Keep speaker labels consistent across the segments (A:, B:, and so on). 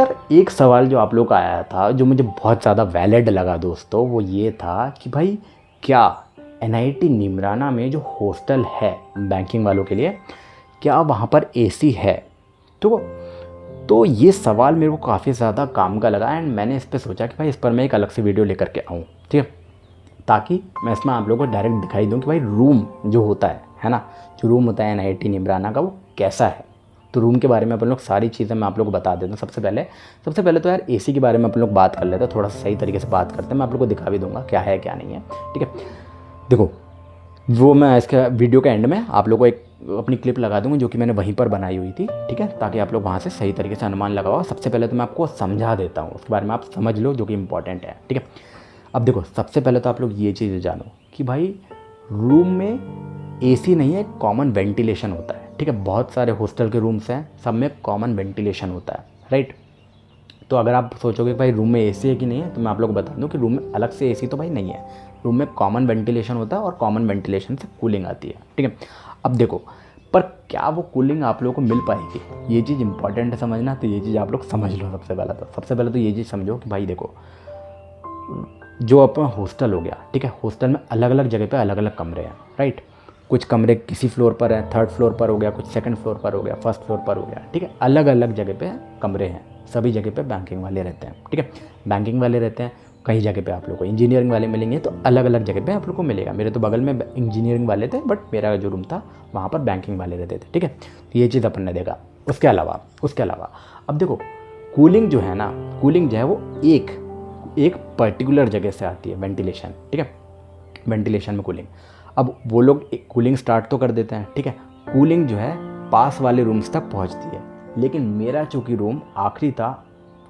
A: यार एक सवाल जो आप लोग का आया था जो मुझे बहुत ज़्यादा वैलिड लगा दोस्तों, वो ये था कि भाई क्या एनआईटी निमराना में जो हॉस्टल है बैंकिंग वालों के लिए, क्या वहाँ पर एसी है? तो तो ये सवाल मेरे को काफ़ी ज़्यादा काम का लगा एंड मैंने इस पर सोचा कि भाई इस पर मैं एक अलग से वीडियो लेकर के आऊँ, ठीक है, ताकि मैं इसमें आप लोगों को डायरेक्ट दिखाई दूँ कि भाई रूम जो होता है ना, जो रूम होता है एनआईटी निमराना का वो कैसा है। तो रूम के बारे में अपन लोग सारी चीज़ें मैं आप लोग को बता देता हूँ। सबसे पहले तो यार एसी के बारे में अपन लोग बात कर लेते हैं, थोड़ा सा सही तरीके से बात करते हैं। मैं आप लोग को दिखा भी दूंगा क्या है क्या नहीं है, ठीक है। देखो, वो मैं इसका वीडियो के एंड में आप लोग को एक अपनी क्लिप लगा दूंगा जो कि मैंने वहीं पर बनाई हुई थी, ठीक है, ताकि आप लोग वहाँ से सही तरीके से अनुमान लगाओ। सबसे पहले तो मैं आपको समझा देता हूँ, उसके बारे में आप समझ लो जो कि इंपॉर्टेंट है, ठीक है। अब देखो, सबसे पहले तो आप लोग ये चीज़ जानो कि भाई रूम में एसी नहीं है, कॉमन वेंटिलेशन होता है, ठीक है। बहुत सारे हॉस्टल के रूम्स हैं, सब में कॉमन वेंटिलेशन होता है, राइट। तो अगर आप सोचोगे भाई रूम में एसी है कि नहीं है, तो मैं आप लोग को बता दूं कि रूम में अलग से एसी तो भाई नहीं है। रूम में कॉमन वेंटिलेशन होता है और कॉमन वेंटिलेशन से कूलिंग आती है, ठीक है। अब देखो, पर क्या वो कूलिंग आप लोगों को मिल पाएगी, ये चीज़ इंपॉर्टेंट है समझना। तो ये चीज़ आप लोग समझ लो। सबसे पहले तो ये चीज़ समझो कि भाई देखो, जो अपना हॉस्टल हो गया, ठीक है, हॉस्टल में अलग अलग जगह पे अलग अलग कमरे हैं, राइट। कुछ कमरे किसी फ्लोर पर हैं, थर्ड फ्लोर पर हो गया, कुछ सेकंड फ्लोर पर हो गया, फर्स्ट फ्लोर पर हो गया, ठीक है। अलग अलग जगह पे कमरे हैं, सभी जगह पे बैंकिंग वाले रहते हैं, ठीक है। बैंकिंग वाले रहते हैं, कई जगह पे आप लोग को इंजीनियरिंग वाले मिलेंगे, तो अलग अलग जगह पे आप लोग को मिलेगा। मेरे तो बगल में इंजीनियरिंग वाले थे, बट मेरा जो रूम था वहाँ पर बैंकिंग वाले रहते थे, ठीक है। तो ये चीज़ अपन ने देखा। उसके अलावा अब देखो, कूलिंग जो है ना, कूलिंग जो है वो एक पर्टिकुलर जगह से आती है, वेंटिलेशन, ठीक है। वेंटिलेशन में कूलिंग, अब वो लोग कूलिंग स्टार्ट तो कर देते हैं, ठीक है। कूलिंग जो है पास वाले रूम्स तक पहुंचती है, लेकिन मेरा चूँकि रूम आखिरी था,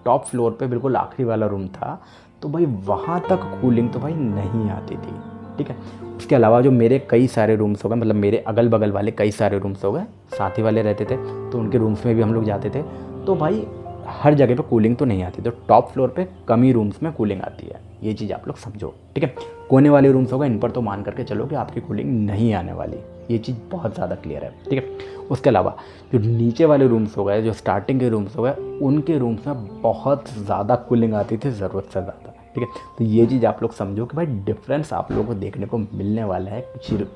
A: टॉप फ्लोर पे बिल्कुल आखिरी वाला रूम था, तो भाई वहाँ तक कूलिंग तो भाई नहीं आती थी, ठीक है। उसके अलावा जो मेरे कई सारे रूम्स हो गए, मतलब मेरे अगल बगल वाले कई सारे रूम्स हो गए, साथी वाले रहते थे, तो उनके रूम्स में भी हम लोग जाते थे, तो भाई हर जगह पे कूलिंग तो नहीं आती। तो टॉप फ्लोर पे कम ही रूम्स में कूलिंग आती है, ये चीज़ आप लोग समझो, ठीक है। कोने वाले रूम्स होगा, इन पर तो मान करके चलो कि आपकी कूलिंग नहीं आने वाली, ये चीज़ बहुत ज़्यादा क्लियर है, ठीक है। उसके अलावा जो नीचे वाले रूम्स हो गए, जो स्टार्टिंग के रूम्स हो गए, उनके रूम्स में बहुत ज़्यादा कूलिंग आती थी, ज़रूरत से ज़्यादा, ठीक है। तो ये चीज़ आप लोग समझो कि भाई डिफरेंस आप लोगों को देखने को मिलने वाला है।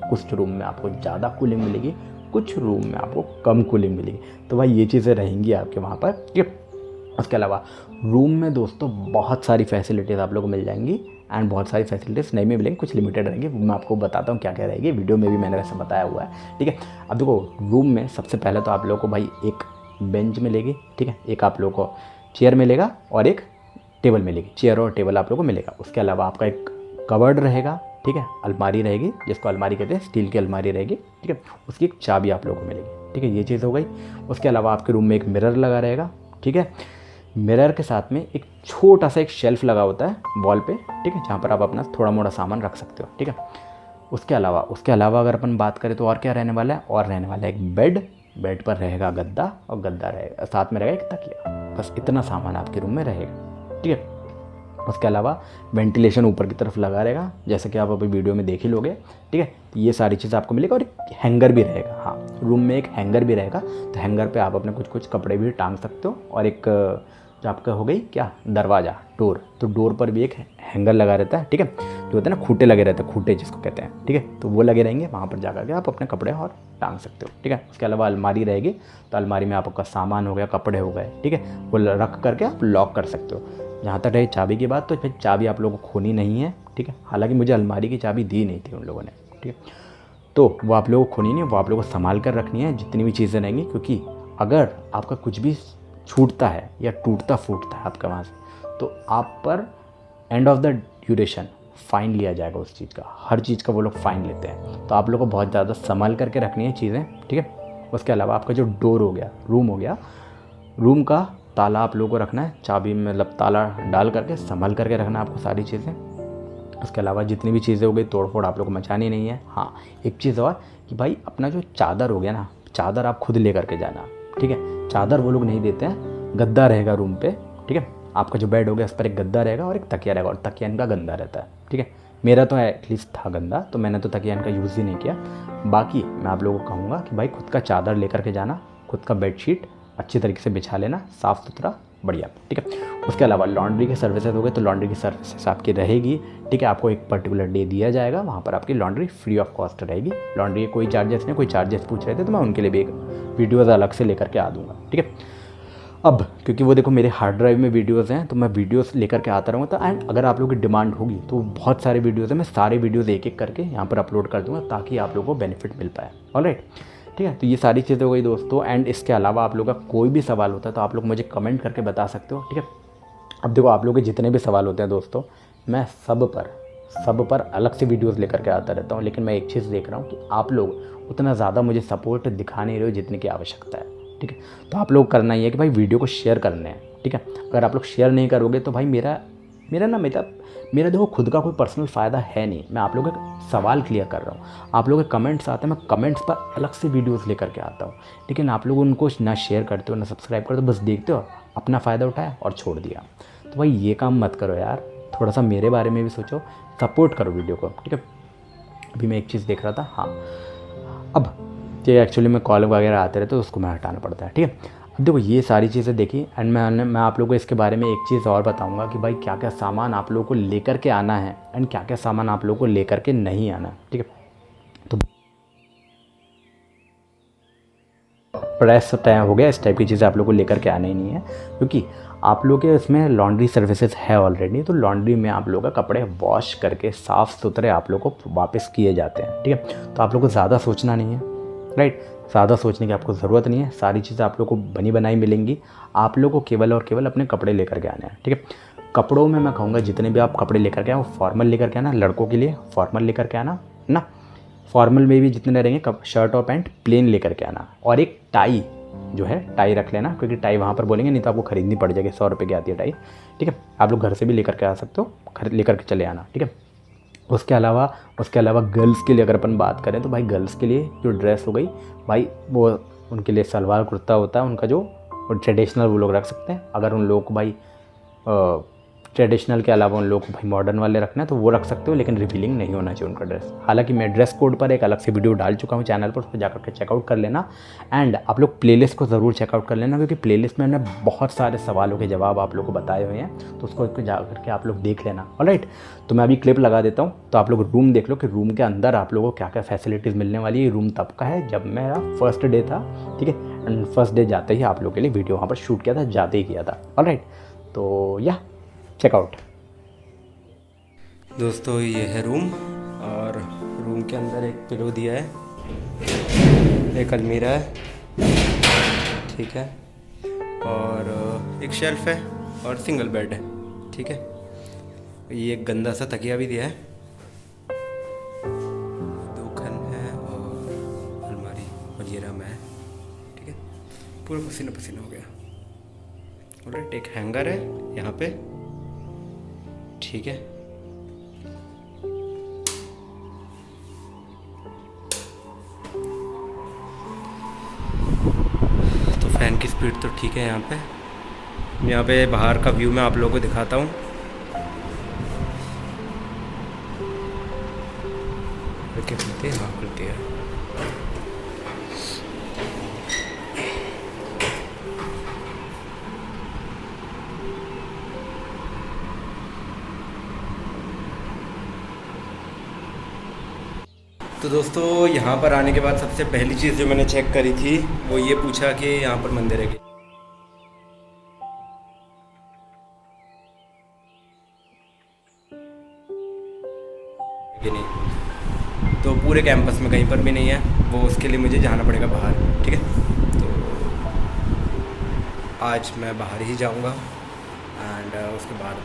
A: कुछ रूम में आपको ज़्यादा कूलिंग मिलेगी, कुछ रूम में आपको कम कूलिंग मिलेगी, तो भाई ये चीज़ें रहेंगी आपके वहाँ पर, ठीक है। उसके अलावा रूम में दोस्तों बहुत सारी फैसिलिटीज़ आप लोगों को मिल जाएंगी, एंड बहुत सारी फैसिलिटीज़ नहीं भी मिलेंगी, कुछ लिमिटेड रहेंगी। मैं आपको बताता हूँ क्या क्या रहेगी, वीडियो में भी मैंने वैसे बताया हुआ है, ठीक है। अब देखो, रूम में सबसे पहले तो आप लोगों को भाई एक बेंच मिलेगी, ठीक है, एक आप लोगों को चेयर मिलेगा और एक टेबल मिलेगी। चेयर और टेबल आप लोगों को मिलेगा। उसके अलावा आपका एक कवर्ड रहेगा, ठीक है, अलमारी रहेगी, जिसको अलमारी कहते हैं, स्टील की अलमारी रहेगी, ठीक है। उसकी एक चाबी आप लोगों को मिलेगी, ठीक है, ये चीज़ हो गई। उसके अलावा आपके रूम में एक मिरर लगा रहेगा, ठीक है। मिरर के साथ में एक छोटा सा एक शेल्फ लगा होता है वॉल पे, ठीक है, जहाँ पर आप अपना थोड़ा मोड़ा सामान रख सकते हो, ठीक है। उसके अलावा अगर अपन बात करें तो और क्या रहने वाला है, और रहने वाला है एक बेड पर रहेगा गद्दा, और गद्दा रहेगा, साथ में रहेगा एक तकिया। बस इतना सामान आपके रूम में रहेगा, ठीक है। उसके अलावा वेंटिलेशन ऊपर की तरफ लगा रहेगा, जैसे कि आप अभी वीडियो में देख ही लोगे, ठीक है। तो ये सारी चीज़ आपको मिलेगा, और एक हैंगर भी रहेगा। हाँ, रूम में एक हैंगर भी रहेगा, तो हैंगर पे आप अपने कुछ कपड़े भी टांग सकते हो। और एक जो आपका हो गई क्या, दरवाज़ा, डोर, तो डोर पर भी एक हैंगर लगा रहता है, ठीक है। जो होता है ना, खूंटे लगे रहते हैं, खूंटे जिसको कहते हैं, ठीक है, तो वो लगे रहेंगे, वहाँ पर जा करके आप अपने कपड़े और टांग सकते हो, ठीक है। उसके अलावा अलमारी रहेगी, तो अलमारी में आपका सामान हो गया, कपड़े हो गए, ठीक है, वो रख करके आप लॉक कर सकते हो। जहाँ तक रही चाबी की बात, तो फिर चाबी आप लोगों को खोनी नहीं है, ठीक है। हालांकि मुझे अलमारी की चाबी दी नहीं थी उन लोगों ने, ठीक है, तो वो आप लोगों को खोनी नहीं है, वो आप लोगों को संभाल कर रखनी है, जितनी भी चीज़ें रहेंगी, क्योंकि अगर आपका कुछ भी छूटता है या टूटता फूटता है आपका वहाँ से, तो आप पर end of the duration fine लिया जाएगा उस चीज़ का। हर चीज़ का वो लोग फ़ाइन लेते हैं, तो आप लोग को बहुत ज़्यादा संभाल करके रखनी है चीज़ें, ठीक है। उसके अलावा आपका जो डोर हो गया, रूम हो गया, रूम का ताला आप लोगों को रखना है, चाबी मतलब ताला डाल करके संभाल करके रखना है आपको सारी चीज़ें। उसके अलावा जितनी भी चीज़ें हो गई, तोड़ फोड़ आप लोग को मचानी नहीं है। हाँ, एक चीज़ और कि भाई अपना जो चादर हो गया ना, चादर आप खुद ले करके जाना, ठीक है। चादर वो लोग नहीं देते हैं, गद्दा रहेगा रूम पे, ठीक है। आपका जो बेड हो गया, उस पर एक गद्दा रहेगा और एक तकिया रहेगा, और तकिया इनका गंदा रहता है, ठीक है। मेरा तो एटलीस्ट था गंदा, तो मैंने तो तकिया इनका यूज़ ही नहीं किया। बाकी मैं आप लोगों को कहूँगा कि भाई खुद का चादर लेकर के जाना, खुद का बेडशीट अच्छी तरीके से बिछा लेना, साफ़ सुथरा, बढ़िया, ठीक है। उसके अलावा लॉन्ड्री की सर्विसेज हो गए, तो लॉन्ड्री की सर्विसेज आपकी रहेगी, ठीक है। आपको एक पर्टिकुलर डे दिया जाएगा, वहाँ पर आपकी लॉन्ड्री फ्री ऑफ कॉस्ट रहेगी। लॉन्ड्री के कोई चार्जेस नहीं, कोई चार्जेस पूछ रहे थे तो मैं उनके लिए भी एक वीडियोज़ अलग से लेकर के आ दूँगा, ठीक है। अब क्योंकि वो देखो मेरे हार्ड ड्राइव में वीडियोज़ हैं, तो मैं वीडियोज़ लेकर के आता रहूँगा। तो एंड अगर आप लोगों की डिमांड होगी तो बहुत सारे वीडियोज़ हैं, मैं सारे वीडियोज़ एक एक करके यहाँ पर अपलोड कर दूँगा ताकि आप लोगों को बेनिफिट मिल पाए। ऑलराइट, ठीक है। तो ये सारी चीज़ें हो गई दोस्तों। एंड इसके अलावा आप लोगों का कोई भी सवाल होता है तो आप लोग मुझे कमेंट करके बता सकते हो, ठीक है। अब देखो आप लोगों के जितने भी सवाल होते हैं दोस्तों, मैं सब पर अलग से वीडियोज़ लेकर के आता रहता हूँ, लेकिन मैं एक चीज़ देख रहा हूँ कि आप लोग उतना ज़्यादा मुझे सपोर्ट दिखा नहीं रहे हो जितने की आवश्यकता है, ठीक है। तो आप लोग करना ही है कि भाई वीडियो को शेयर करने हैं, ठीक है। अगर आप लोग शेयर नहीं करोगे तो भाई मेरा देखो खुद का कोई पर्सनल फ़ायदा है नहीं। मैं आप लोगों के सवाल क्लियर कर रहा हूँ, आप लोगों के कमेंट्स आते हैं, मैं कमेंट्स पर अलग से वीडियोस लेकर के आता हूँ, लेकिन आप लोग उनको ना शेयर करते हो ना सब्सक्राइब करते हो, बस देखते हो, अपना फ़ायदा उठाया और छोड़ दिया। तो भाई ये काम मत करो यार, थोड़ा सा मेरे बारे में भी सोचो, सपोर्ट करो वीडियो को, ठीक है। अभी मैं एक चीज़ देख रहा था, हाँ, अब ये एक्चुअली में कॉल वगैरह आते रहते तो उसको मैं हटाना पड़ता है, ठीक है। अब देखो ये सारी चीज़ें देखी एंड मैं आप लोगों को इसके बारे में एक चीज़ और बताऊंगा कि भाई क्या क्या सामान आप लोगों को लेकर के आना है एंड क्या क्या सामान आप लोगों को लेकर के नहीं आना है, ठीक है। तो प्रेस टाइम हो गया, इस टाइप की चीज़ें आप लोगों को लेकर के आना ही नहीं है, क्योंकि आप लोग के इसमें लॉन्ड्री सर्विसेज है ऑलरेडी। तो लॉन्ड्री में आप लोग का कपड़े वॉश करके साफ़ सुथरे आप लोग को वापस किए जाते हैं, ठीक है। तो आप लोग को ज़्यादा सोचना नहीं है, राइट, ज़्यादा सोचने की आपको ज़रूरत नहीं है। सारी चीज़ें आप लोग को बनी बनाई मिलेंगी, आप लोग को केवल और केवल अपने कपड़े लेकर के आने हैं, ठीक है। कपड़ों में मैं कहूँगा जितने भी आप कपड़े लेकर के आए वो फॉर्मल लेकर के आना, लड़कों के लिए फॉर्मल लेकर के आना ना, फॉर्मल में भी जितने रहेंगे शर्ट और पैंट प्लेन लेकर के आना, और एक टाई जो है टाई रख लेना, क्योंकि टाई वहाँ पर बोलेंगे नहीं तो आपको खरीदनी पड़ जाएगी, 100 रुपये की आती है टाई, ठीक है। आप लोग घर से भी लेकर के आ सकते हो, लेकर के चले आना, ठीक है। उसके अलावा गर्ल्स के लिए अगर अपन बात करें तो भाई गर्ल्स के लिए जो ड्रेस हो गई भाई, वो उनके लिए सलवार कुर्ता होता है उनका जो ट्रेडिशनल, वो लोग रख सकते हैं। अगर उन लोगों को भाई ट्रेडिशनल के अलावा उन लोगों को भाई मॉडर्न वाले रखना है तो वो रख सकते हो, लेकिन रिवीलिंग नहीं होना चाहिए उनका ड्रेस। हालांकि मैं ड्रेस कोड पर एक अलग से वीडियो डाल चुका हूँ चैनल पर, उस पर जाकर के चेकआउट कर लेना। एंड आप लोग प्लेलिस्ट को ज़रूर चेकआउट कर लेना, क्योंकि प्लेलिस्ट में हमने बहुत सारे सवालों के जवाब आप लोग को बताए हुए हैं, तो उसको जाकर के आप लोग देख लेना। ऑलराइट, तो मैं अभी क्लिप लगा देता हूँ, तो आप लोग रूम देख लो कि रूम के अंदर आप लोगों को क्या क्या फैसिलिटीज़ मिलने वाली है। रूम तब का है जब मेरा फर्स्ट डे था, ठीक है। एंड फर्स्ट डे जाते ही आप लोग के लिए वीडियो वहाँ पर शूट किया था, जाते ही किया था। ऑलराइट, तो या चेकआउट दोस्तों, ये है रूम, और रूम के अंदर एक पिलो दिया है, एक अलमीरा है, ठीक है, और एक शेल्फ है और सिंगल बेड है, ठीक है। ये एक गंदा सा तकिया भी दिया है, 2 खन है और अलमारी वगैरह में है, ठीक है। पूरा पसीना पसीना हो गया। ऑलराइट, एक हैंगर है यहाँ पे, ठीक है। तो फैन की स्पीड तो ठीक है यहाँ पे बाहर का व्यू मैं आप लोगों को दिखाता हूँ। खुलती है, हाँ खुलती है। तो दोस्तों यहाँ पर आने के बाद सबसे पहली चीज़ जो मैंने चेक करी थी वो ये पूछा कि यहाँ पर मंदिर है कि नहीं। तो पूरे कैंपस में कहीं पर भी नहीं है वो, उसके लिए मुझे जाना पड़ेगा बाहर, ठीक है। तो आज मैं बाहर ही जाऊँगा एंड उसके बाद